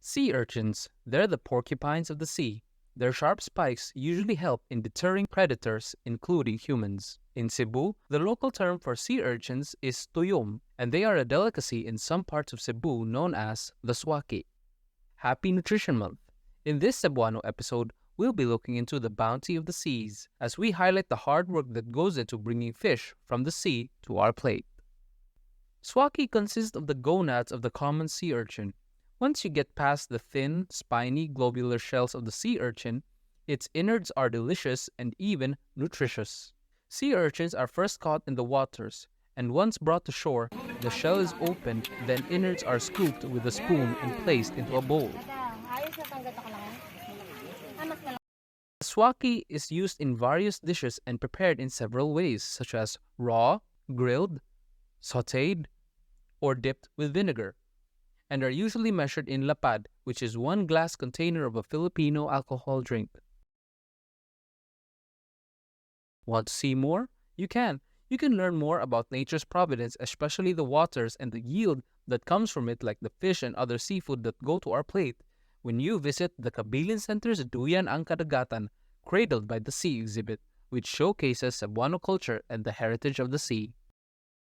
Sea urchins, they're the porcupines of the sea. Their sharp spikes usually help in deterring predators, including humans. In Cebu, the local term for sea urchins is tuyom, and they are a delicacy in some parts of Cebu known as the Swaki. Happy Nutrition Month! In this Cebuano episode, we'll be looking into the bounty of the seas as we highlight the hard work that goes into bringing fish from the sea to our plate. Swaki consists of the gonads of the common sea urchin. Once you get past the thin, spiny, globular shells of the sea urchin, its innards are delicious and even nutritious. Sea urchins are first caught in the waters, and once brought to shore, the shell is opened, then innards are scooped with a spoon and placed into a bowl. Swaki is used in various dishes and prepared in several ways, such as raw, grilled, sautéed, or dipped with vinegar, and are usually measured in lapad, which is 1 glass container of a Filipino alcohol drink. Want to see more? You can. You can learn more about nature's providence, especially the waters and the yield that comes from it, like the fish and other seafood that go to our plate, when you visit the Kabilin Center's Duyan ang Kadagatan, Cradled by the Sea exhibit, which showcases Cebuano culture and the heritage of the sea.